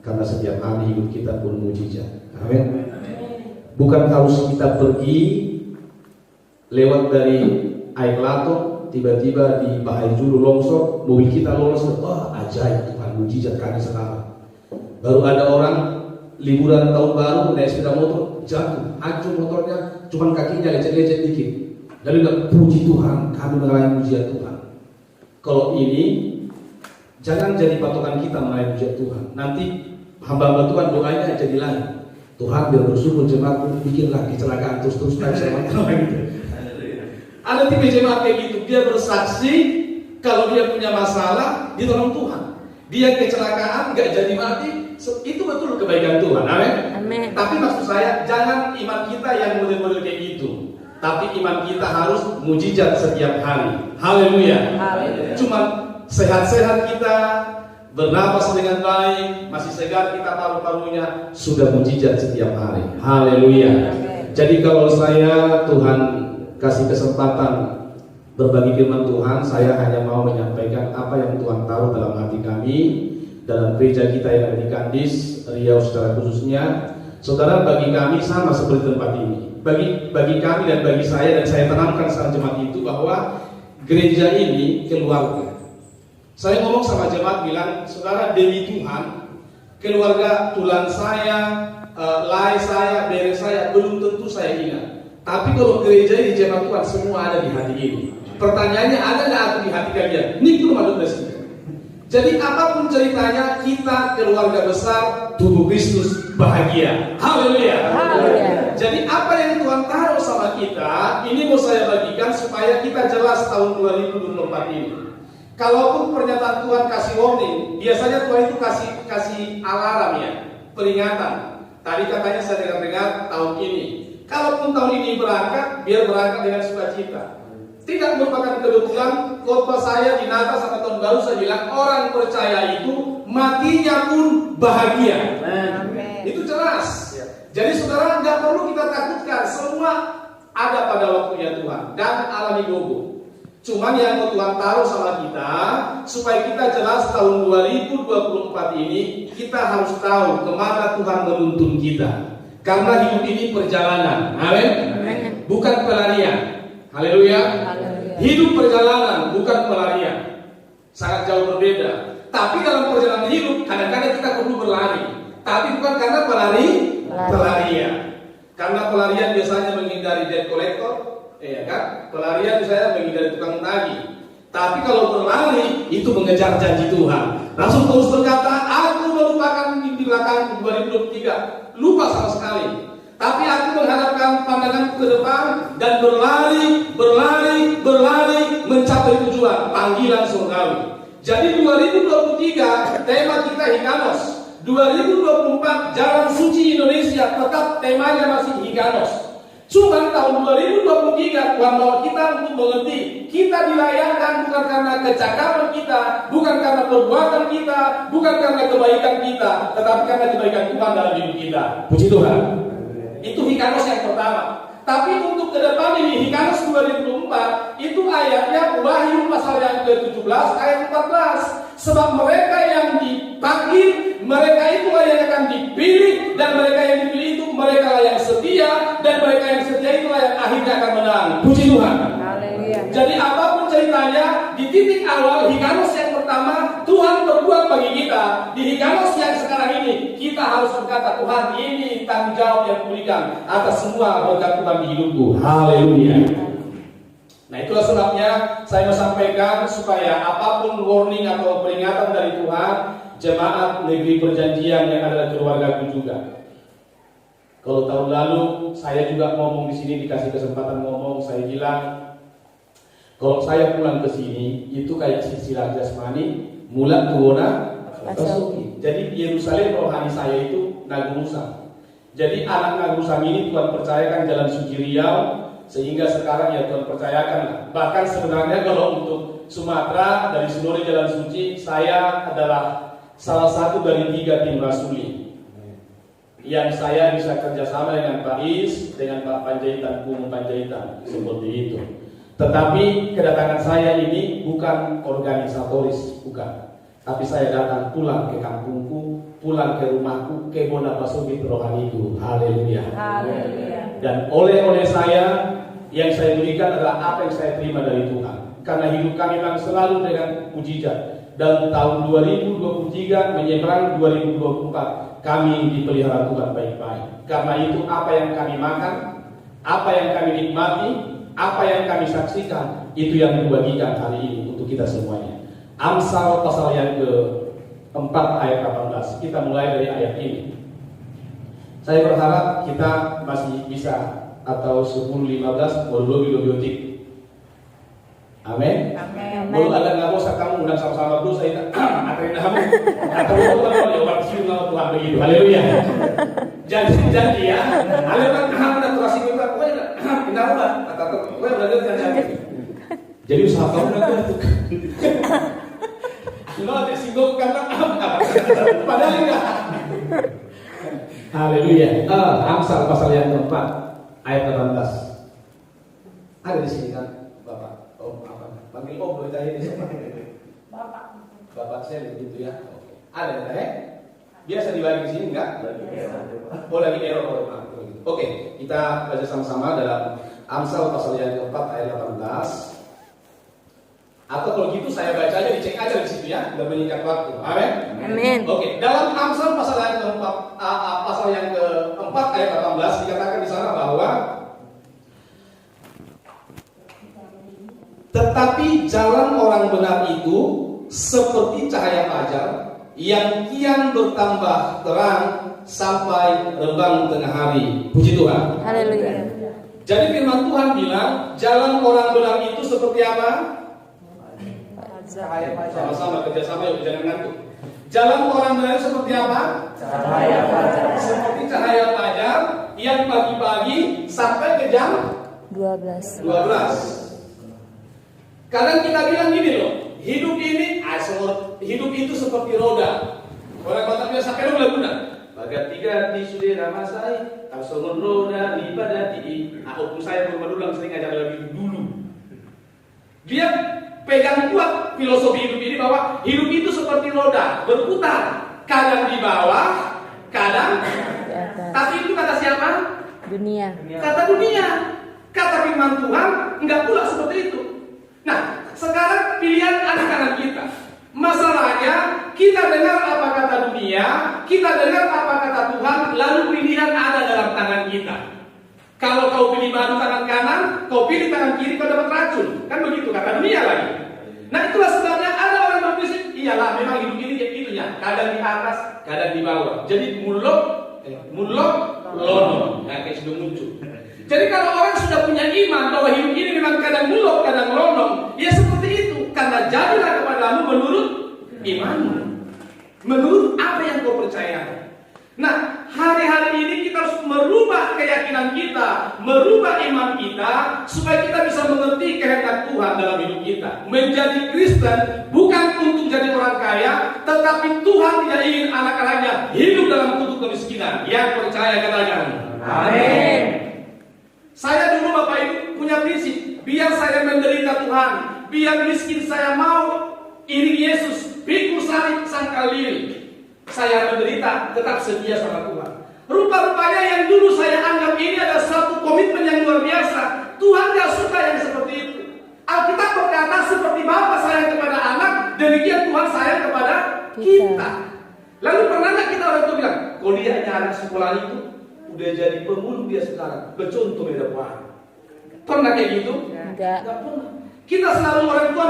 karena setiap hari hidup kita pun mujizat. Amin. Bukan harus kita pergi lewat dari air lato, tiba-tiba di Bahaya Julu longsor, mobil kita lolos, wah ajaib Tuhan, mujizat kami sekarang. Baru ada orang liburan tahun baru naik sepeda motor, jatuh, hancur motornya, cuman kakinya lecet-lecet dikit. Lalu bilang, puji Tuhan, kami mengalami mujizat Tuhan. Kalau ini jangan jadi patokan kita mengalami mujizat Tuhan. Nanti hamba-hamba Tuhan doanya jadi lain. Tuhan biar bersyukur jemaatku, bikinlah kecelakaan terus-terus tak selamat gitu. Ada tipe jemaat kayak gitu, dia bersaksi kalau dia punya masalah ditolong Tuhan. Dia kecelakaan gak jadi mati, itu betul kebaikan Tuhan. Amin. Tapi maksud saya jangan iman kita yang model-model kayak gitu. Tapi iman kita harus mujizat setiap hari. Haleluya. Cuma sehat-sehat kita, bernapas dengan baik, masih segar kita paru-parunya, sudah mujizat setiap hari. Haleluya. Jadi kalau saya Tuhan kasih kesempatan berbagi firman Tuhan, saya hanya mau menyampaikan apa yang Tuhan taruh dalam hati kami, dalam gereja kita yang ada di Kandis, Riau secara khususnya. Saudara, bagi kami sama seperti tempat ini. Bagi kami dan bagi saya, dan saya tanamkan sama jemaat itu bahwa gereja ini keluarga. Saya ngomong sama jemaat bilang, saudara, demi Tuhan, keluarga tulang saya, lai saya, bere saya, belum tentu saya ingat. Tapi kalau gereja ini jemaat Tuhan semua ada di hati ini. Pertanyaannya, ada nggak aku di hati kalian? Ini belum ada sih. Jadi apapun ceritanya, kita keluarga besar tubuh Kristus bahagia. Haleluya. Jadi apa yang Tuhan taruh sama kita, ini mau saya bagikan supaya kita jelas tahun 2024 ini. Kalaupun pernyataan Tuhan kasih warning, biasanya Tuhan itu kasih alarm ya, peringatan. Tadi katanya saya dengar tahun ini. Kalaupun tahun ini berangkat, biar berangkat dengan sukacita. Tidak merupakan kebetulan khotbah saya di Natal sampai tahun baru saya bilang orang percaya itu matinya pun bahagia. Amen. Itu jelas. Jadi saudara nggak perlu kita takutkan, semua ada pada waktunya Tuhan dan alami gogo. Cuman yang mau Tuhan taruh sama kita supaya kita jelas tahun 2024 ini kita harus tahu kemana Tuhan menuntun kita. Karena hidup ini perjalanan, amin. Bukan pelarian. Haleluya. Hidup perjalanan bukan pelarian. Sangat jauh berbeda. Tapi dalam perjalanan hidup kadang-kadang kita perlu berlari. Tapi bukan karena pelarian. Karena pelarian biasanya menghindari debt collector, ya kan? Pelarian misalnya menghindari tukang tagih. Tapi kalau berlari itu mengejar janji Tuhan. Rasul Paulus berkata, aku melupakan di belakang 2023, lupa sama sekali. Tapi aku menghadapkan pandangan ke depan dan berlari mencapai tujuan panggilan surgawi. Jadi 2023 tema kita Hikanos, 2024 Jalan Suci Indonesia tetap temanya masih Hikanos. Cuma tahun 2023 Tuhan mau kita untuk mengerti kita dilayakkan bukan karena kecakapan kita, bukan karena perbuatan kita, bukan karena kebaikan kita, tetapi karena kebaikan Tuhan dalam hidup kita. Puji Tuhan. Itu Hikanos yang pertama. Tapi untuk ke depan ini Hikanos 2024 itu ayatnya Wahyu pasal yang ke-17 ayat 14. Sebab mereka yang dipanggil, mereka itulah yang akan dipilih, dan mereka yang dipilih itu mereka yang setia, dan mereka yang setia itulah yang akhirnya akan menang. Puji Tuhan. Haleluya. Jadi apapun ceritanya, di titik awal Hikanos yang pertama Tuhan berbuat bagi kita. Di Hikanos yang sekarang ini kita harus berkata, Tuhan, ini tanggung jawab yang kuberikan atas semua berkat Tuhan di hidupku. Haleluya. Nah itulah sebabnya saya mau sampaikan supaya apapun warning atau peringatan dari Tuhan, jemaat negeri perjanjian yang ada di keluargaku juga. Kalau tahun lalu saya juga ngomong di sini, dikasih kesempatan ngomong, saya bilang kalau saya pulang ke sini itu kayak silsilah jasmani, mulat turuna Rasuki. Jadi Yerusalem rohani saya itu Nagusam. Jadi anak Nagusam ini Tuhan percayakan jalan suci Riau, sehingga sekarang ya Tuhan percayakan. Bahkan sebenarnya kalau untuk Sumatera dari Sinori Jalan Suci, saya adalah salah satu dari 3 tim rasuli yang saya bisa kerjasama dengan Pak Is, dengan Pak Panjaitan, Kumu Panjaitan, seperti itu. Tetapi kedatangan saya ini bukan organisatoris, bukan. Tapi saya datang pulang ke kampungku, pulang ke rumahku, ke bona pasubit rohaniku. Haleluya. Dan oleh saya yang saya berikan adalah apa yang saya terima dari Tuhan. Karena hidup kami memang selalu dengan mujizat. Dan tahun 2023 menyeberang 2024 kami dipelihara Tuhan baik-baik. Karena itu apa yang kami makan, apa yang kami nikmati, apa yang kami saksikan, itu yang dibagikan hari ini untuk kita semuanya. Amsal pasal yang ke-4 ayat 18. Kita mulai dari ayat ini. Saya berharap kita masih bisa atau 10-15 lebih biotik. Amin. Kalau ada nggak usah kamu undang sama-sama dulu saya akhirnya kamu atau kalau lewat siun nama Tuhan begitu. Haleluya. Janji ya. Haleluya. Kamu nak terasi kita, kau tidak apa? Atau kau berada di janji. Jadi usaha kamu nanti itu. Lo tersinggung karena apa? Padahal enggak. Haleluya. Amsal pasal yang keempat ayat 18. Ada di sini kan, Bapak? Oh, apa? Panggil Om boleh tanya di sana. Bapak saya begitu ya. Oke. Ada ya? Biasa dibagi di sini enggak? Oh, lagi error. Oke, kita baca sama-sama dalam Amsal pasal yang keempat ayat 18. Atau kalau gitu saya baca aja, dicek aja di situ ya, udah menyingkat waktu. Amin. Oke, dalam Amsal pasal yang keempat ayat 18 dikatakan di sana bahwa tetapi jalan orang benar itu seperti cahaya fajar yang kian bertambah terang sampai rembang tengah hari. Puji Tuhan. Haleluya. Jadi firman Tuhan bilang jalan orang benar itu seperti apa? Sama-sama kerjasama yuk, jangan ngantuk. Jalan orang benar seperti apa? Cahaya fajar. Seperti cahaya fajar yang pagi-pagi sampai ke jam 12. Kadang kita bilang gini loh, hidup itu seperti roda. Orang Batak bilang sampai roda guna. Bagat tiga di sudah ramasai, kalsongon roda di badati. Aku saya berulang sering ajar lagi dulu. Dia pegang kuat filosofi hidup ini bahwa hidup itu seperti roda berputar, kadang di bawah, kadang di atas. Tapi itu kata siapa? Dunia. Kata dunia. Kata firman Tuhan enggak pula seperti itu. Nah, sekarang pilihan ada di tangan kita. Masalahnya kita dengar apa kata dunia, kita dengar apa kata Tuhan, lalu pilihan ada dalam tangan kita. Kalau kau pilih batu tangan kanan, kau pilih tangan kiri, kau dapat racun. Kan begitu kata dunia lagi. Nah itulah sebabnya ada orang berpikir, iyalah memang hidup ini kayak gitunya. Kadang di atas, kadang di bawah. Jadi mulok, lono. Nah kayak sudah muncul. Jadi kalau orang sudah punya iman bahwa hidup ini memang kadang mulok, kadang lonong, ya seperti itu. Karena jadilah kepadamu menurut imanmu, menurut apa yang kau percaya. Nah, hari-hari ini kita harus merubah keyakinan kita, merubah iman kita, supaya kita bisa mengerti kehendak Tuhan dalam hidup kita. Menjadi Kristen bukan untuk jadi orang kaya, tetapi Tuhan tidak ingin anak-anaknya hidup dalam kutub kemiskinan. Yang percaya katakan amin. Saya dulu Bapak Ibu punya prinsip, biar saya menderita Tuhan, biar miskin saya mau iring Yesus, pikul salib sangkal lirik. Saya menderita, tetap setia sama Tuhan. Rupa-rupanya yang dulu saya anggap ini adalah satu komitmen yang luar biasa. Tuhan gak suka yang seperti itu. Alkitab berkata seperti Bapa sayang kepada anak, demikian Tuhan sayang kepada kita. Lalu pernah gak kita orang itu bilang, kau lihatnya anak sekolah itu udah jadi pembunuh dia sekarang, bercontoh beda Tuhan. Pernah kayak gitu? Enggak pernah. Kita selalu orang tua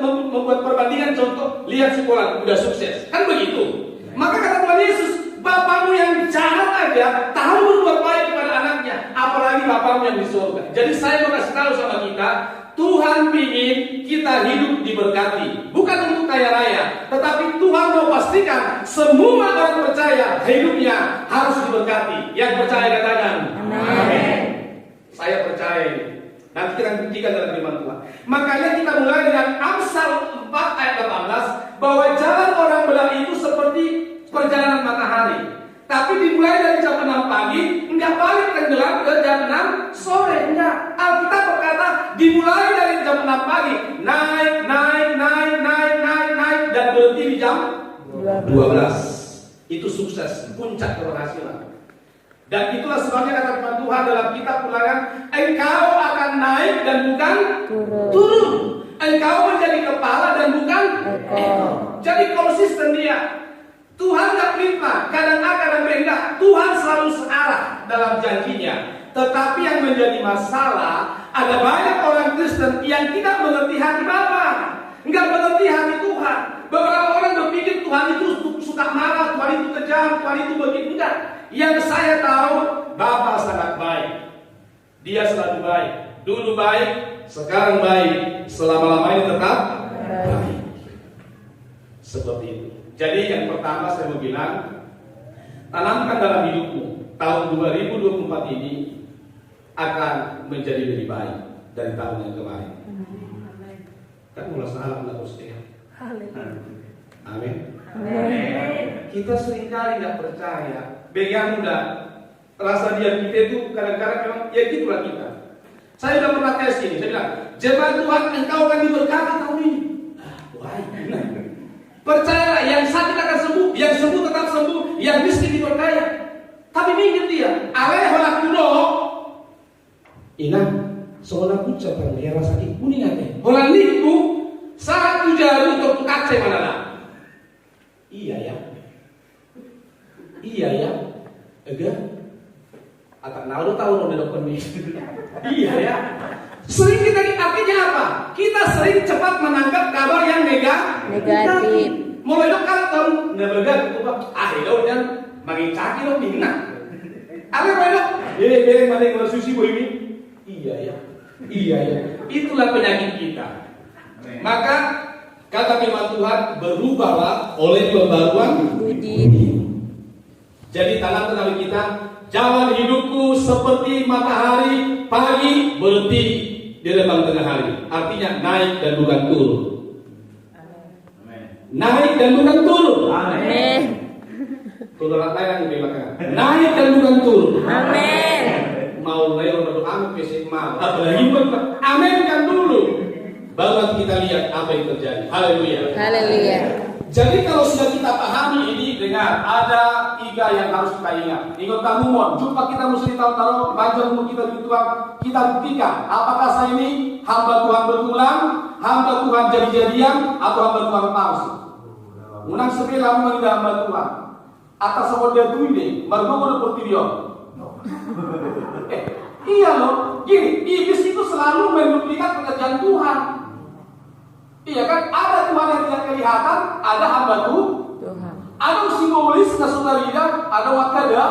membuat perbandingan, contoh, lihat sekolah udah sukses, kan begitu. Maka kata Tuhan Yesus, Bapamu yang jahat aja tahu berbuat baik kepada anaknya, apalagi Bapamu yang di surga. Jadi saya mau kasih tahu sama kita, Tuhan ingin kita hidup diberkati, bukan untuk kaya raya, tetapi Tuhan mau pastikan semua orang percaya hidupnya harus diberkati. Yang percaya katakan amin. Saya percaya. Nanti kita akan buktikan dalam firman Tuhan. Makanya kita mulai dengan Amsal 4 ayat 18, bahwa jalan orang benar itu seperti perjalanan matahari. Tapi dimulai dari jam 6 pagi, enggak balik tenggelam ke jam 6 sore, enggak. Alkitab berkata dimulai dari jam 6 pagi, naik, dan berhenti berhenti di jam 12. Itu sukses, puncak keberhasilan. Dan itulah sebabnya kata firman Tuhan dalam kitab Ulangan, engkau akan naik dan bukan turun. Engkau menjadi kepala dan bukan ekor. Jadi konsisten dia. Tuhan gak pelitah, kadang A kadang B enggak. Tuhan selalu searah dalam janjinya. Tetapi yang menjadi masalah, ada banyak orang Kristen yang tidak mengerti hati Bapa, enggak mengerti hati Tuhan. Beberapa orang berpikir Tuhan itu suka marah, Tuhan itu kejam, Tuhan itu begitu. Enggak. Yang saya tahu, Bapa sangat baik. Dia selalu baik. Dulu baik, sekarang baik, selama-lamanya tetap baik. Seperti itu. Jadi yang pertama saya mau bilang, tanamkan dalam hidupmu, tahun 2024 ini akan menjadi lebih baik dari tahun yang kemarin. Kan mulai salah enggak mesti. Amin. Kita seringkali nggak percaya. Begang udah rasa diam kita itu kadang-kadang memang ya gitulah kita. Saya udah pernah tes ini, saya bilang, jemaat Tuhan engkau akan diberkati tahun ini. Percayalah, yang sakit akan sembuh, yang sembuh tetap sembuh, yang miskin diperkaya. Tapi minggir dia, aleh hola kuno. Inang, seolah pucat kan, yang rasa sakit kuning aja. Hola niku, satu jarum untuk kaca mana lah. Iya ya. Iya ya. Enggak. Atau nalu tahu udah dokter nih. Iya ya. Sering kita artinya apa? Kita sering cepat menangkap kabar yang negatif. Mulai dok kan tahun nebegan itu pak. Dong yang makin caki dong dingin. Apa mulai dok? Bere mana yang susi boy ini? Iya ya. Iya ya. Itulah penyakit kita. Maka kata firman Tuhan, berubahlah oleh pembaruan budi. Jadi tanam dalam kita, jalan hidupku seperti matahari pagi berhenti di lembang tengah hari. Artinya naik dan bukan turun. Amen. Naik dan bukan turun. Amin. Turun lain yang di belakang. Naik dan bukan turun. Amin. Mau lewat berdoa pesek mau. Apalagi amin kan dulu. Baru kita lihat apa yang terjadi. Haleluya. Haleluya. Jadi kalau sudah kita pahami ini, dengar ada 3 yang harus kita ingat. Ingat kamu mohon, jumpa kita mesti tahu-tahu, panjang umur kita di Tuhan, kita buktikan apakah saya ini hamba Tuhan betulan, hamba Tuhan jadi-jadian, atau hamba Tuhan palsu. Unang sepela menjadi hamba Tuhan. Atas sama dia tuh ini, baru berperiode. Iya loh, gini, iblis itu selalu menduplikat pekerjaan Tuhan. Iya kan, ada Tuhan yang tidak kelihatan, ada hamba Tuhan. Ada simbolis kesudahan, ada wakada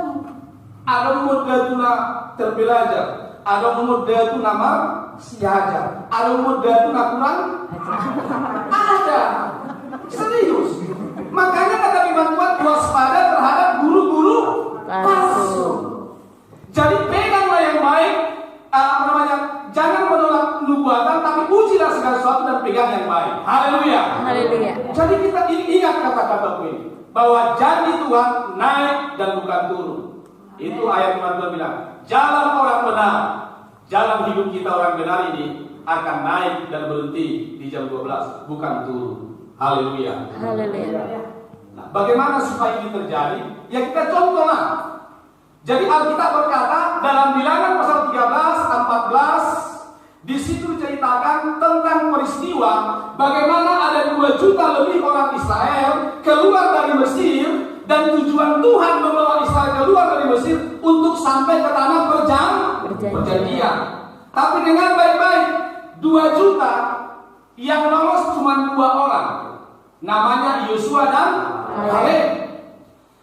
tu. Ada muddatuna terbelajar, ada muddatuna nama siaja, ada muddatuna kurang ada. Serius. Makanya kata firman Tuhan, waspada terhadap guru-guru palsu. Jadi peganglah yang baik, jangan menolak nubuatan, tapi ujilah segala sesuatu dan pegang yang baik. Haleluya. Haleluya. Jadi kita ingat kata-kata ini, bahwa janji Tuhan naik dan bukan turun. Itu ayat Tuhan bilang, jalan orang benar, jalan hidup kita orang benar ini akan naik dan berhenti di jam 12, bukan turun. Haleluya. Haleluya. Nah, bagaimana supaya ini terjadi? Ya kita contohlah. Jadi Alkitab berkata dalam Bilangan pasal 13, 14, di situ diceritakan tentang peristiwa bagaimana ada 2 juta lebih orang Israel keluar dari Mesir, dan tujuan Tuhan membawa Israel keluar dari Mesir untuk sampai ke tanah perjanjian. Tapi dengan baik-baik, 2 juta yang lolos cuma 2 orang, namanya Yosua dan Kaleb.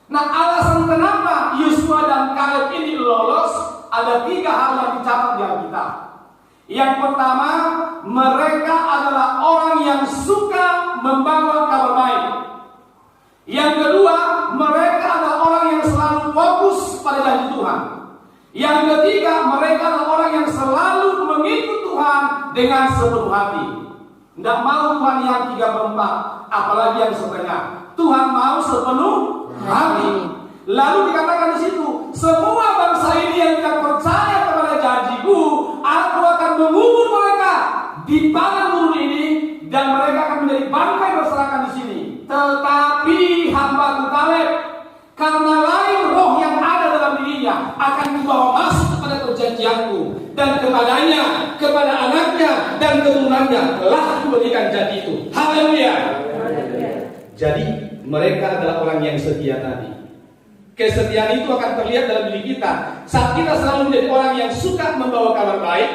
Nah, alasan kenapa Yosua dan Kaleb ini lolos, ada 3 hal yang dicatat di Alkitab. Yang pertama, mereka adalah orang yang suka membawa kabar baik. Yang kedua, mereka adalah orang yang selalu fokus pada janji Tuhan. Yang ketiga, mereka adalah orang yang selalu mengikut Tuhan dengan sepenuh hati. Tidak mau Tuhan yang 3/4, apalagi yang setengah. Tuhan mau sepenuh hati. Lalu dikatakan di situ, semua bangsa ini yang tidak percaya kepada janjiku, aku akan mengubur mereka di padang gurun ini, dan mereka akan menjadi bangkai bersama Karena lain roh yang ada dalam dirinya akan dibawa masuk kepada perjanjianku, dan kepadanya, kepada anaknya dan keturunannya telah diberikan janji itu. Haleluya. Jadi mereka adalah orang yang setia tadi. Kesetiaan itu akan terlihat dalam diri kita saat kita selalu menjadi orang yang suka membawa kabar baik.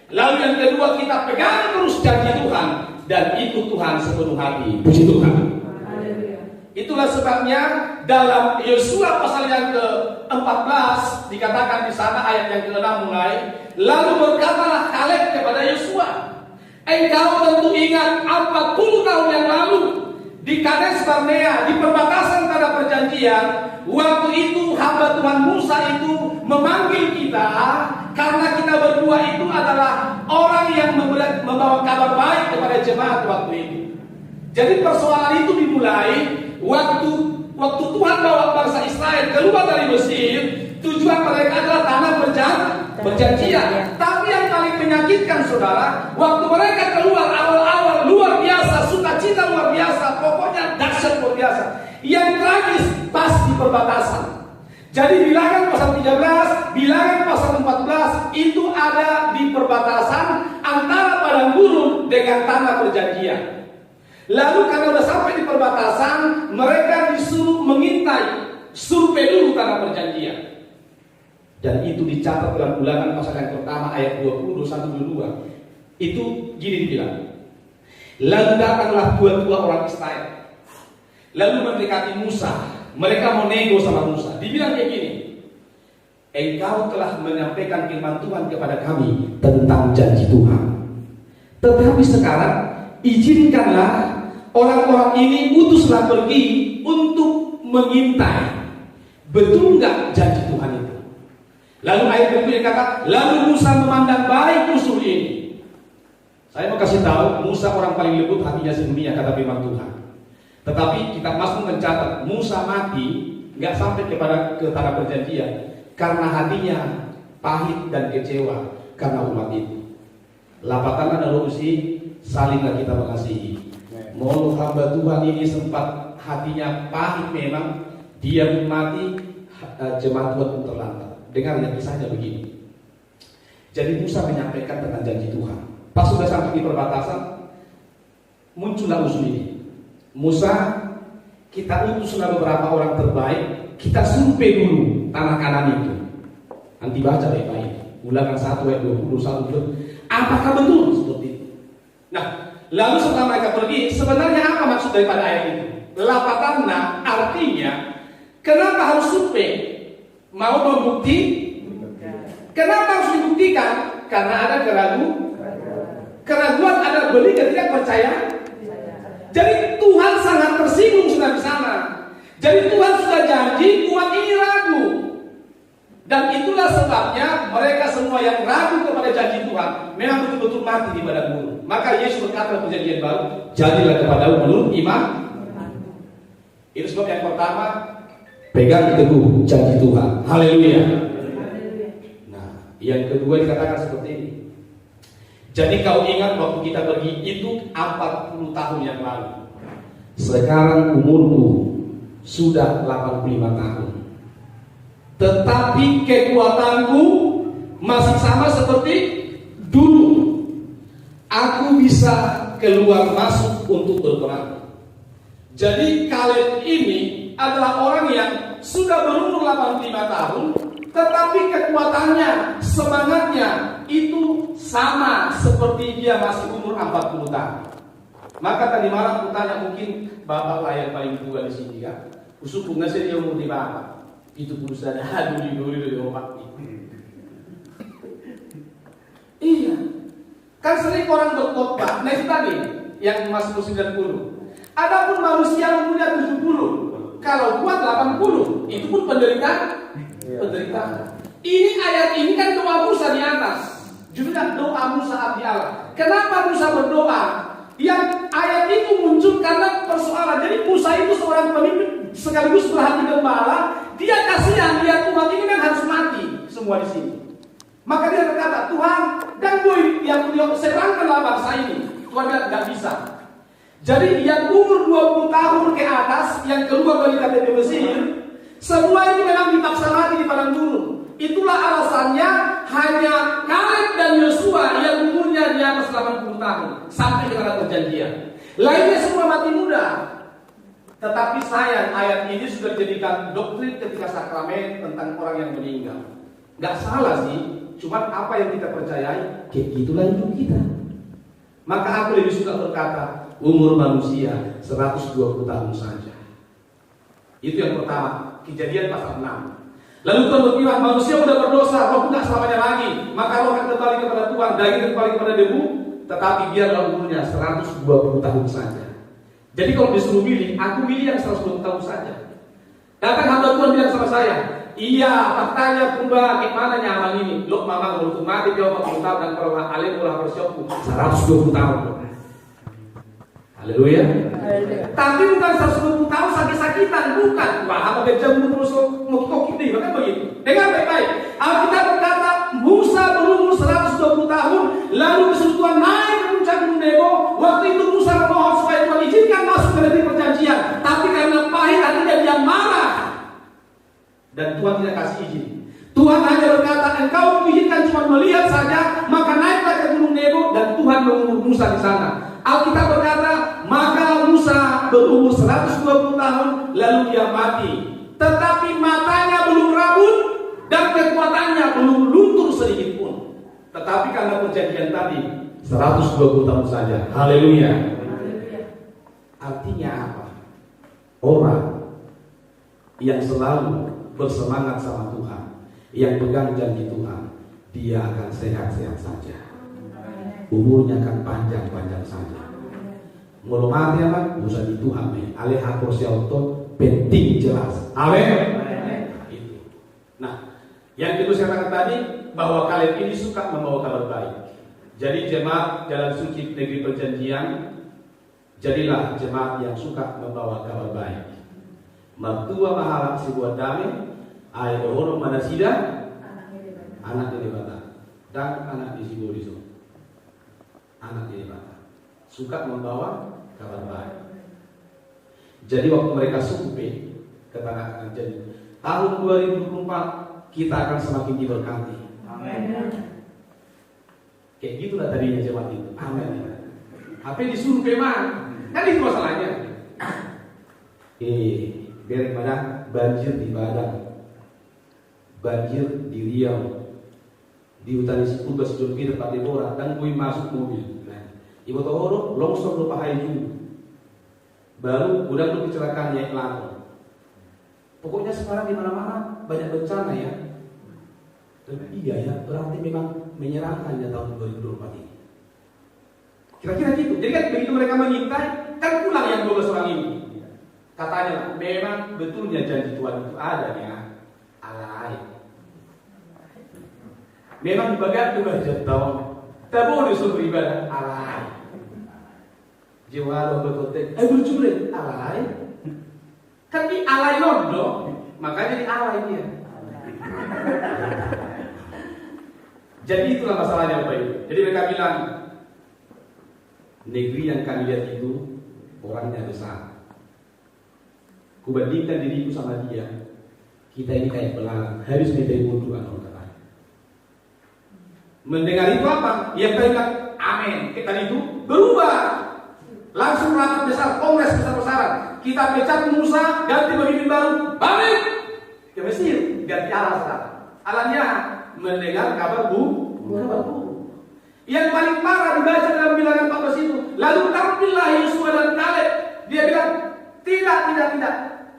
Lalu yang kedua, kita pegang terus janji Tuhan dan ikut Tuhan sepenuh hati. Puji Tuhan. Itulah sebabnya dalam Yosua pasal yang ke-14 dikatakan di sana ayat yang ke-6 mulai, lalu berkatalah Kaleb kepada Yosua, engkau tentu ingat 40 tahun yang lalu di Kades Barnea, di perbatasan tanah perjanjian, waktu itu hamba Tuhan Musa itu memanggil kita karena kita berdua itu adalah orang yang membawa kabar baik kepada jemaat waktu itu. Jadi persoalan itu dimulai waktu Tuhan bawa bangsa Israel keluar dari Mesir. Tujuan mereka adalah tanah perjanjian. Tapi yang paling menyakitkan saudara, waktu mereka keluar awal-awal luar biasa, sukacita luar biasa, pokoknya dahsyat luar biasa. Yang tragis pas di perbatasan. Jadi bilangan pasal 13, bilangan pasal 14 itu ada di perbatasan antara padang gurun dengan tanah perjanjian. Lalu karena sudah sampai di perbatasan, mereka disuruh mengintai, survei dulu tanah perjanjian. Dan itu dicatat dalam ulangan pasal yang pertama ayat 20, 21, 22. Itu gini dibilang. Lalu datanglah tua-tua orang Israel, lalu mendekati Musa. Mereka mau nego sama Musa. Dibilang kayak gini, engkau telah menyampaikan firman Tuhan kepada kami tentang janji Tuhan. Tetapi sekarang izinkanlah orang-orang ini utuslah pergi untuk mengintai. Betul nggak janji Tuhan itu? Lalu ayat berikutnya kata, lalu Musa memandang baik musuh ini. Saya mau kasih tahu, Musa orang paling lembut hatinya sedunia, kata firman Tuhan. Tetapi kitab Mazmur mencatat Musa mati nggak sampai ke tanah perjanjian karena hatinya pahit dan kecewa karena umat itu. Lapatanlah dan usi, salinglah kita mengasihi. Mohon hamba Tuhan ini sempat hatinya pahit memang, dia pun mati, jemaat Tuhan pun terlantar. Dengar yang kisahnya begini. Jadi Musa menyampaikan tentang janji Tuhan. Pas sudah sampai di perbatasan, muncullah usul ini. Musa, kita utuslah beberapa orang terbaik, kita survei dulu tanah Kanan itu. Nanti baca baik-baik. Ulangan 1 ayat 21. Apakah betul seperti itu? Nah, lalu setelah mereka pergi, sebenarnya apa maksud daripada ayat itu? Lapatanna artinya, kenapa harus survei? Mau membukti? Kenapa harus dibuktikan? Karena ada keraguan ada beli ketika percaya. Jadi Tuhan sangat tersinggung sudah di sana. Jadi Tuhan sudah janji, umat ini ragu. Dan itulah sebabnya mereka semua yang ragu kepada janji Tuhan memang betul-betul mati di padang gurun. Maka Yesus berkata dalam perjanjian baru, jadilah kepadamu menurut iman. Itu sebab yang pertama, pegang teguh janji Tuhan. Haleluya. Nah, yang kedua dikatakan seperti ini. Jadi kau ingat waktu kita pergi itu 40 tahun yang lalu. Sekarang umurku sudah 85 tahun. Tetapi kekuatanku masih sama seperti dulu. Aku bisa keluar masuk untuk berperang. Jadi Kaleb ini adalah orang yang sudah berumur 85 tahun, tetapi kekuatannya, semangatnya itu sama seperti dia masih umur 40 tahun. Maka tadi malam kutanya, mungkin bapak lah yang paling tua di sini kan. Usuku ngasih dia umur di bapak. Itu pun sudah ada dulu dari omak. Iya. Kan sering orang berkhotbah, nah itu tadi yang masuk 90. Adapun manusia umurnya 70, kalau kuat 80, itu pun penderitaan. Ini ayat ini kan doa Musa di atas. Judulnya doa Musa abdi Allah. Kenapa Musa berdoa? Yang ayat itu muncul karena persoalan. Jadi Musa itu seorang pemimpin sekaligus perhati gembala. Dia kasihan lihat umat ini kan harus mati semua di sini. Maka dia berkata, Tuhan, dan boy yang serangkanlah bangsa ini. Tuhan bilang nggak bisa. Jadi yang umur 20 tahun ke atas yang keluar dari KTP Mesir, Semua ini memang dipaksa mati di padang gurun. Itulah alasannya hanya Kaleb dan Yosua yang umurnya di atas 80 tahun sampai ke tanah perjanjian. Lainnya semua mati muda. Tetapi sayang, ayat ini sudah dijadikan doktrin ketika sakramen tentang orang yang meninggal. Gak salah sih, cuma apa yang kita percayai, kayak gitulah hidup kita. Maka aku lebih suka berkata, umur manusia 120 tahun saja. Itu yang pertama. Kejadian pasal 6. Lalu Tuhan berfirman, manusia sudah berdosa, roh tidak selamanya lagi, maka roh akan kembali kepada Tuhan, daging kembali kepada debu, tetapi biarlah umurnya 120 tahun saja. Jadi kalau disuruh pilih, aku pilih yang 120 tahun saja. Datang hamba Tuhan bilang sama saya, iya, faktanya purba, gimana nyaman ini? Lo mama untuk mati dia 40 tahun dan kalau alim ulah bersyukur 120 tahun. Haleluya. Tapi bukan 120 tahun sakit-sakitan, bukan. Wah, apa kerja terus mau kokip nih, bukan begitu. Dengar baik-baik. Alkitab berkata, Musa berumur 120 tahun, lalu kesulitan naik ke puncak Gunung Nebo. Waktu itu Musa memohon supaya Tuhan izinkan masuk ke negeri perjanjian. Tapi karena pahit hatinya dia marah. Dan Tuhan tidak kasih izin. Tuhan hanya berkata, engkau mengizinkan cuma melihat saja, maka naiklah ke Gunung Nebo dan Tuhan mengumur Musa di sana. Alkitab berkata, maka Musa berumur 120 tahun lalu dia mati. Tetapi matanya belum rabun dan kekuatannya belum luntur sedikit pun. Tetapi karena perjanjian tadi 120 tahun saja. Haleluya. Artinya apa? Orang yang selalu bersemangat sama Tuhan, yang pegang janji Tuhan, dia akan sehat-sehat saja. Umurnya akan panjang-panjang saja. Mau mati apa? Usah di Tuhan. Ale hapor siauto penting jelas. Amin. Itu. Nah, yang itu saya katakan tadi bahwa kalian ini suka membawa kabar baik. Jadi jemaat jalan suci negeri perjanjian, jadilah jemaat yang suka membawa kabar baik. Mertua mahala si buat damai, ayah orang mana sida, anak di bata dan anak di Siboriso. Anak ini Pak suka membawa kabar baik. Jadi waktu mereka sukupi ke tanah jadi tahun 2024 kita akan semakin diberkati. Amin. Kayak gitulah tadinya jemaat itu. Amin. Apa disuruh memang kan itu masalahnya. Daripada banjir di Padang, banjir di Riau, di utara situ ke sejumlah tempat Deborah dan gue masuk mobil. Nah, ibu tahu longsor lupa hayu. Baru udah kecelakaan yang lalu. Pokoknya sekarang di mana-mana banyak bencana ya. Dan iya ya, berarti memang menyerahkan ya tahun 2024 ini. Kira-kira gitu. Jadi kan begitu mereka mengintai, kan pulang yang 12 orang ini. Katanya memang betulnya janji Tuhan itu ada ya. Alay. Memang dibagat juga tahun. Tak boleh disuruh ibadah alay. Jiwa berkotek, berculik alay. Kan di alay londo, makanya di alay dia. Jadi itulah masalahnya Bapak Ibu. Jadi mereka bilang negeri yang kami lihat itu orangnya besar. Kubandingkan diriku sama dia. Kita ini kayak belalang, harus minta buntuan orang kata. Mendengar itu apa? Yang tadi amin. Kita itu berubah. Langsung rapat besar, kongres besar-besaran. Kita pecat Musa, ganti pemimpin baru, balik ke Mesir, ganti Allah sekarang. Alanya mendengar kabar buruk. Yang paling parah dibaca dalam Bilangan 14 itu. Lalu tampillah Yosua dan Kaleb. Dia bilang, tidak.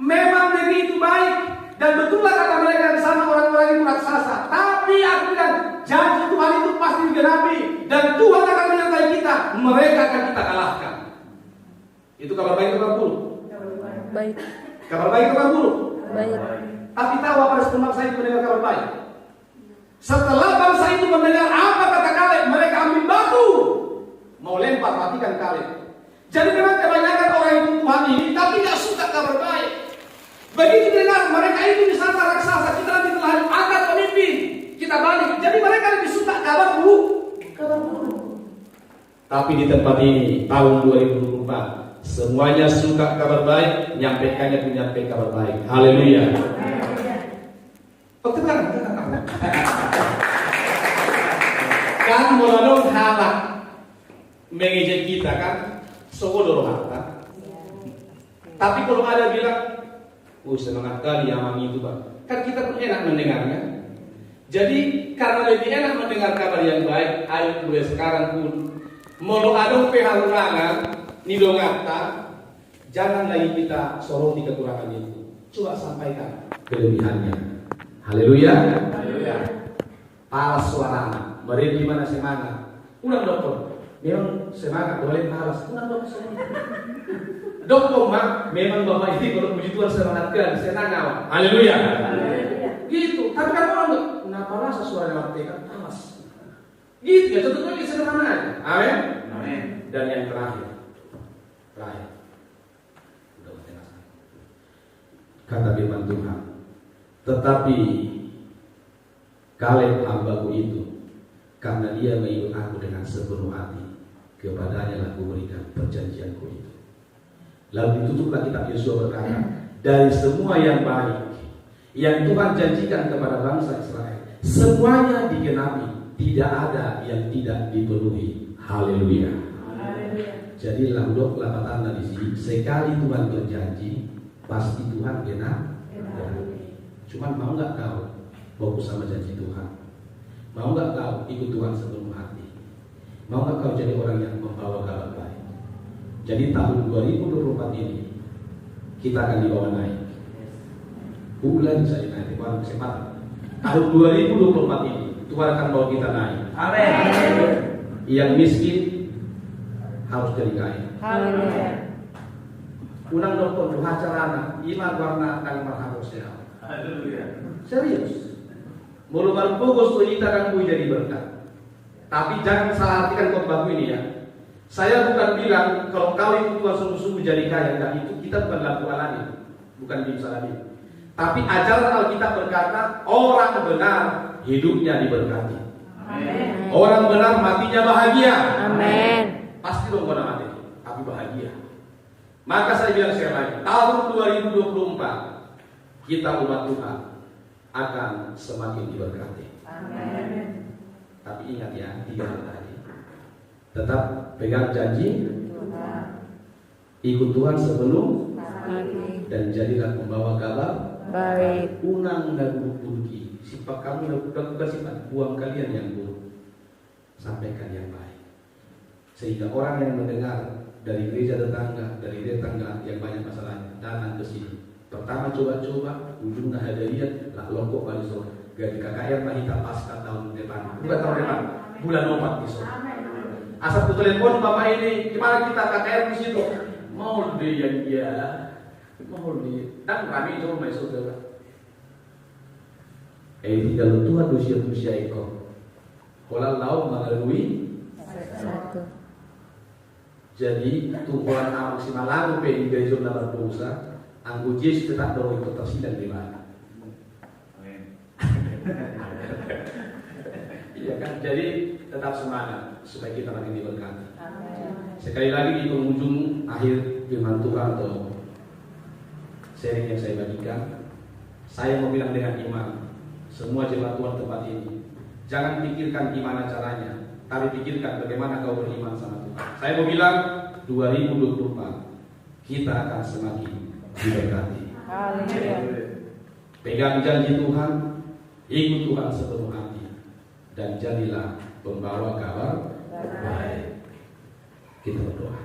Memang negeri itu baik dan betullah kata mereka di sana orang-orang itu raksasa. Tapi aku bilang, janji Tuhan itu pasti digenapi dan Tuhan akan menyertai kita. Mereka akan kita kalahkan. Itu kabar baik kabar buruk? Baik. Kabar baik kabar buruk? Baik. Tapi tahu apa respon bangsa itu mendengar kabar baik? Setelah bangsa itu mendengar apa kata Kaleb, mereka ambil batu mau lempar matikan Kaleb. Jadi memang kebanyakan orang itu Tuhan ini tapi tidak suka kabar baik. Begitu dengar mereka itu disangka raksasa, kita nanti telah angkat pemimpin, kita balik. Jadi mereka lebih suka kabar buruk. Tapi di tempat ini tahun 2024 semuanya suka kabar baik, nyampaikannya pun nyampe kabar baik. Haleluya. mengejek kita kan, sodor harta. Tapi kalau ada bilang, semangat kali amang itu Pak. Kan kita pun enak mendengarnya. Jadi karena lebih enak mendengar kabar yang baik, ayo mulai sekarang pun mau ada pehalangan nidongata, jangan lagi kita soroti kekurangan itu. Coba sampaikan kelebihannya. Haleluya. Haleluya. Palas suaranya, beri gimana semangat. Ulang dokter, memang semangat boleh palas. Ulang dokter semangat. Dokter mak, memang bapak ini kalau puji Tuhan semangatkan, senang awak. Haleluya. Gitu. Tapi kan orang enggak, kenapa rasa suara waktu kan panas. Gitu ya, contohnya ini sederhana aja. Amin. Amin. Dan yang terakhir. Kata firman Tuhan, tetapi Kaleb hambaku itu, karena dia mengikut aku dengan sepenuh hati, kepadanya lah kuberikan perjanjianku itu. Lalu ditutuplah kitab Yosua berkata, dari semua yang baik yang Tuhan janjikan kepada bangsa Israel, semuanya digenapi, tidak ada yang tidak dipenuhi. Haleluya. Jadi laudoklah tanda di sini, sekali Tuhan berjanji, pasti Tuhan genapi. Cuman mau nggak kau fokus sama janji Tuhan? Mau nggak kau ikut Tuhan sepenuh hati? Mau nggak kau jadi orang yang membawa kabar baik? Jadi tahun 2024 ini kita akan dibawa naik. Bulan bisa dinaik, Tuhan kesempatan. Tahun 2024 ini Tuhan akan bawa kita naik. Amin. Yang miskin harus jadi kaya. Amin. Unang dokter hacarana iman warna kang marhapusnya. Haleluya. Serius. Mulu baru fokus kita akan jadi berkat. Tapi jangan salah artikan khotbah ini ya. Saya bukan bilang kalau kau ikut Tuhan sungguh-sungguh jadi kaya, enggak, itu kita bukan laku alami, bukan bimsalami. Tapi ajaran Alkitab berkata orang benar hidupnya diberkati. Amen. Orang benar matinya bahagia. Amen. Pasti dong pada mati, tapi bahagia. Maka saya bilang sekali lagi, tahun 2024 kita umat Tuhan akan semakin diberkati. Amen. Tapi ingat ya, 3 hal tadi. Tetap pegang janji, ikut Tuhan sepenuh, dan jadilah pembawa kabar baik. Unang dan burki, sifat kamu lakukan sifat buang kalian yang buruk, sampaikan yang baik, sehingga orang yang mendengar dari gereja tetangga, dari tetangga yang banyak masalahnya datang ke sini. Pertama coba-coba, ujungnya hadiah, lah longkok balik sore. Gaji KKR lah kita pasca tahun depan, bukan tahun depan, bulan 4 besok. Asal ku telepon bapak ini, gimana kita KKR di situ? Mau di yang dia, mau di, dan kami itu rumah saudara. Kalau Tuhan dosia ekor, kalau laut melalui satu. Jadi tumpuan amak si malang pe di gereja dalam dosa, anggo Yesus tetap dorong ikut tersidang di mana. Iya kan, jadi tetap semangat supaya kita makin diberkati. Sekali lagi di penghujung akhir firman Tuhan atau sharing yang saya bagikan, saya mau bilang dengan iman, semua jemaat Tuhan tempat ini, jangan pikirkan gimana caranya, tapi pikirkan bagaimana kau beriman sama Tuhan. Saya mau bilang 2024 kita akan semakin diberkati. Pegang janji Tuhan, ikut Tuhan sepenuh hati, dan jadilah pembawa kabar baik. Kita berdoa.